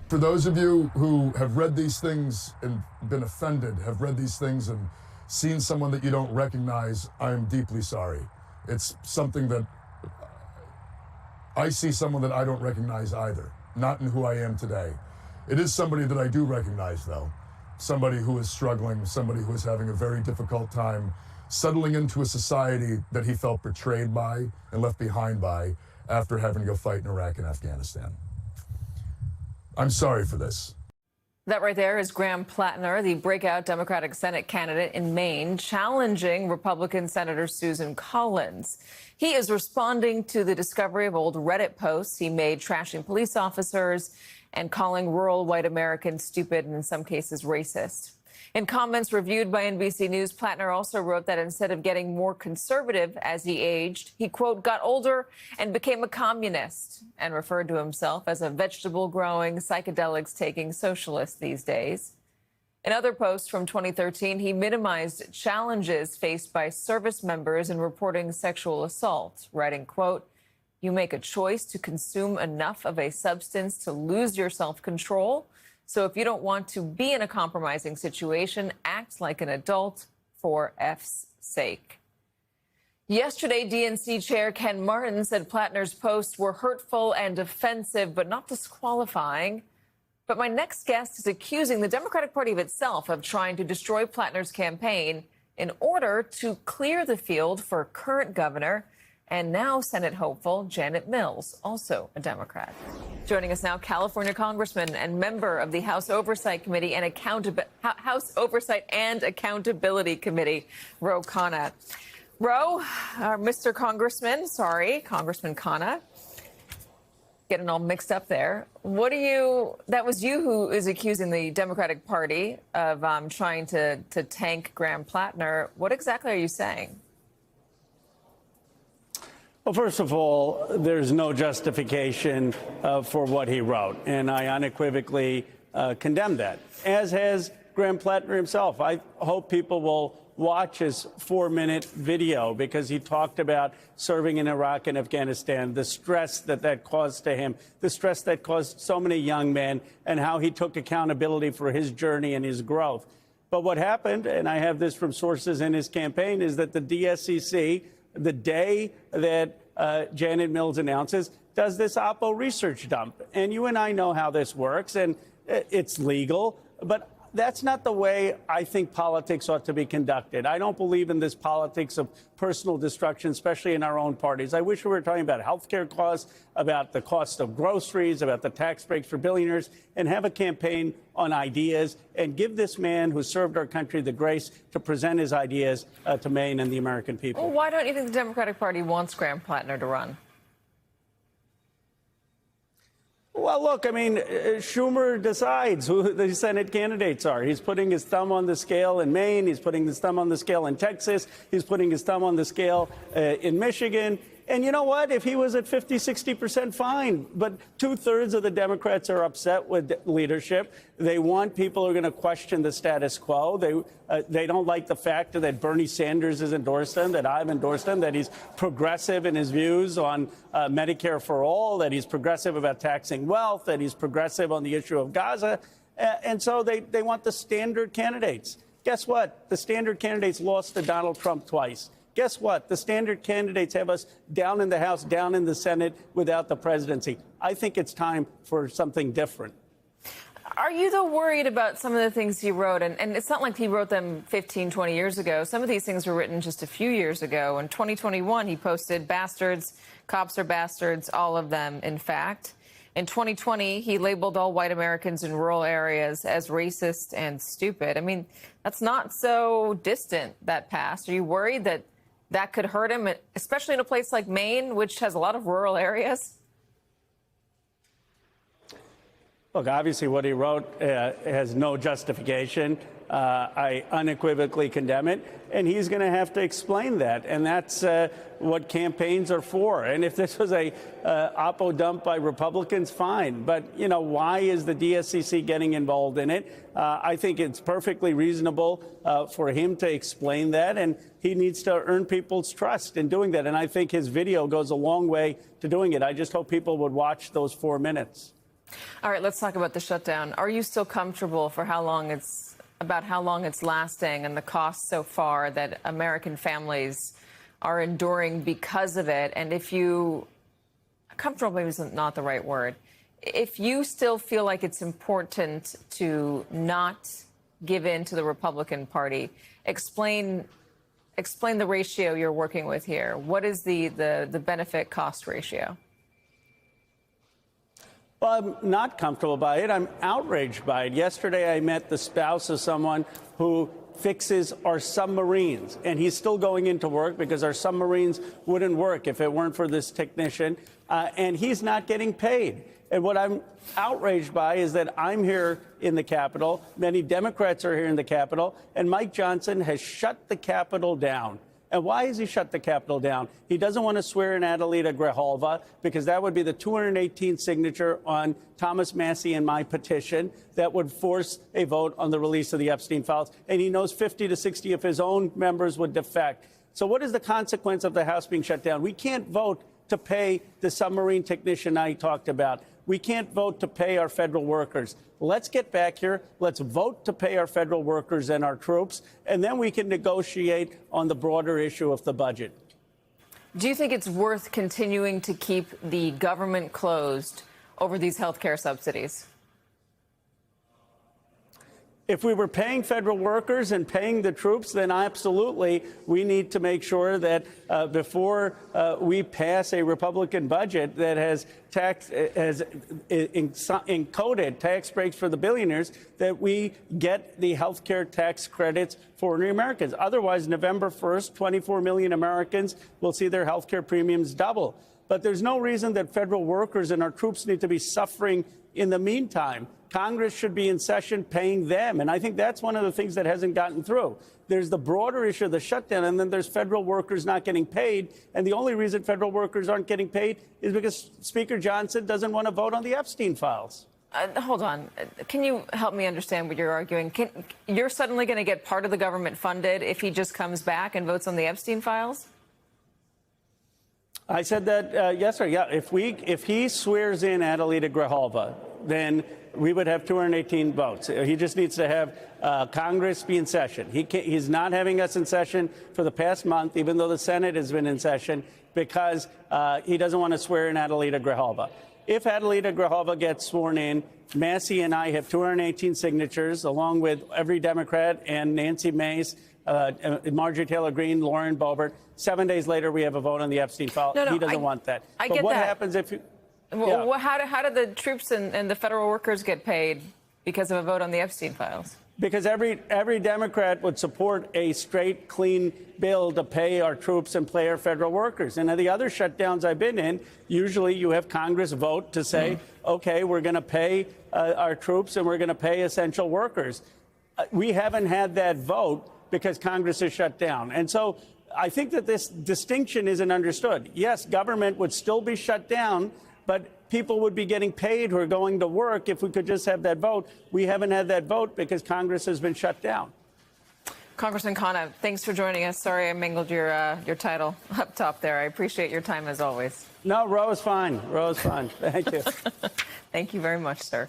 For those of you who have read these things and been offended, have read these things and seen someone that you don't recognize, I am deeply sorry. It's something that I see someone that I don't recognize either, not in who I am today. It is somebody that I do recognize, though. Somebody who is struggling, somebody who is having a very difficult time settling into a society that he felt betrayed by and left behind by after having to go fight in Iraq and Afghanistan. I'm sorry for this. That right there is Graham Plattner, the breakout Democratic Senate candidate in Maine, challenging Republican Senator Susan Collins. He is responding to the discovery of old Reddit posts he made trashing police officers and calling rural white Americans stupid and in some cases racist. In comments reviewed by NBC News, Plattner also wrote that instead of getting more conservative as he aged, he, quote, got older and became a communist, and referred to himself as a vegetable-growing, psychedelics-taking socialist these days. In other posts from 2013, he minimized challenges faced by service members in reporting sexual assault, writing, quote, you make a choice to consume enough of a substance to lose your self-control. So if you don't want to be in a compromising situation, act like an adult for F's sake. Yesterday, DNC Chair Ken Martin said Plattner's posts were hurtful and offensive, but not disqualifying. But my next guest is accusing the Democratic Party of itself of trying to destroy Plattner's campaign in order to clear the field for current governor and now Senate hopeful Janet Mills, also a Democrat. Joining us now, California Congressman and member of the House Oversight Committee and House Oversight and Accountability Committee, Ro Khanna. Ro, Mr. Congressman, sorry, Congressman Khanna. Getting all mixed up there. That was you who is accusing the Democratic Party of trying to tank Graham Plattner. What exactly are you saying? Well, first of all, there's no justification for what he wrote, and I unequivocally condemn that, as has Graham Plattner himself. I hope people will watch his 4-minute video because he talked about serving in Iraq and Afghanistan, the stress that caused to him, the stress that caused so many young men, and how he took accountability for his journey and his growth. But what happened, and I have this from sources in his campaign, is that the DSCC, the day that Janet Mills announces, does this Oppo research dump. And you and I know how this works, and it's legal, but that's not the way I think politics ought to be conducted. I don't believe in this politics of personal destruction, especially in our own parties. I wish we were talking about health care costs, about the cost of groceries, about the tax breaks for billionaires, and have a campaign on ideas and give this man who served our country the grace to present his ideas to Maine and the American people. Well, why don't you think the Democratic Party wants Graham Plattner to run? Well, look, I mean, Schumer decides who the Senate candidates are. He's putting his thumb on the scale in Maine. He's putting his thumb on the scale in Texas. He's putting his thumb on the scale in Michigan. And you know what? If he was at 50, 60%, fine. But 2/3 of the Democrats are upset with leadership. They want people who are going to question the status quo. They don't like the fact that Bernie Sanders has endorsed him, that I've endorsed him, that he's progressive in his views on Medicare for all, that he's progressive about taxing wealth, that he's progressive on the issue of Gaza. And so they want the standard candidates. Guess what? The standard candidates lost to Donald Trump twice. Guess what? The standard candidates have us down in the House, down in the Senate without the presidency. I think it's time for something different. Are you, though, worried about some of the things he wrote? And it's not like he wrote them 15, 20 years ago. Some of these things were written just a few years ago. In 2021, he posted bastards, cops are bastards, all of them, in fact. In 2020, he labeled all white Americans in rural areas as racist and stupid. I mean, that's not so distant, that past. Are you worried that that could hurt him, especially in a place like Maine, which has a lot of rural areas? Look, obviously what he wrote has no justification. I unequivocally condemn it, and he's going to have to explain that. And that's what campaigns are for. And if this was a Oppo dump by Republicans, fine. But, you know, why is the DSCC getting involved in it? I think it's perfectly reasonable for him to explain that, and he needs to earn people's trust in doing that. And I think his video goes a long way to doing it. I just hope people would watch those 4 minutes. All right, let's talk about the shutdown. Are you still comfortable for how long it's lasting and the costs so far that American families are enduring because of it? And if you, comfortable maybe is not the right word, if you still feel like it's important to not give in to the Republican Party, explain the ratio you're working with here. What is the benefit cost ratio? Well, I'm not comfortable by it. I'm outraged by it. Yesterday, I met the spouse of someone who fixes our submarines, and he's still going into work because our submarines wouldn't work if it weren't for this technician, and he's not getting paid. And what I'm outraged by is that I'm here in the Capitol, many Democrats are here in the Capitol, and Mike Johnson has shut the Capitol down. And why has he shut the Capitol down? He doesn't want to swear in Adelita Grijalva because that would be the 218th signature on Thomas Massie and my petition that would force a vote on the release of the Epstein files. And he knows 50 to 60 of his own members would defect. So what is the consequence of the House being shut down? We can't vote to pay the submarine technician I talked about. We can't vote to pay our federal workers. Let's get back here. Let's vote to pay our federal workers and our troops, and then we can negotiate on the broader issue of the budget. Do you think it's worth continuing to keep the government closed over these health care subsidies? If we were paying federal workers and paying the troops, then absolutely we need to make sure that before we pass a Republican budget that has encoded tax breaks for the billionaires, that we get the health care tax credits for ordinary Americans. Otherwise, November 1st, 24 million Americans will see their health care premiums double. But there's no reason that federal workers and our troops need to be suffering in the meantime. Congress should be in session paying them. And I think that's one of the things that hasn't gotten through. There's the broader issue of the shutdown, and then there's federal workers not getting paid. And the only reason federal workers aren't getting paid is because Speaker Johnson doesn't want to vote on the Epstein files. Hold on. Can you help me understand what you're arguing? You're suddenly going to get part of the government funded if he just comes back and votes on the Epstein files? I said that yesterday. Yeah, if he swears in Adelita Grijalva, then we would have 218 votes. He just needs to have Congress be in session. He's not having us in session for the past month, even though the Senate has been in session, because he doesn't want to swear in Adelita Grijalva. If Adelita Grijalva gets sworn in, Massie and I have 218 signatures, along with every Democrat and Nancy Mace, Marjorie Taylor Greene, Lauren Boebert. 7 days later, we have a vote on the Epstein file. No, he doesn't want that. I but get what that. happens if you... Well, how do the troops and the federal workers get paid because of a vote on the Epstein files? Because every Democrat would support a straight, clean bill to pay our troops and pay our federal workers. And in the other shutdowns I've been in, usually you have Congress vote to say, OK, we're going to pay our troops and we're going to pay essential workers. We haven't had that vote because Congress is shut down. And so I think that this distinction isn't understood. Yes, government would still be shut down, but people would be getting paid who are going to work if we could just have that vote. We haven't had that vote because Congress has been shut down. Congressman Khanna, thanks for joining us. Sorry I mangled your title up top there. I appreciate your time as always. No, Roe is fine. Roe is fine. Thank you. Thank you very much, sir.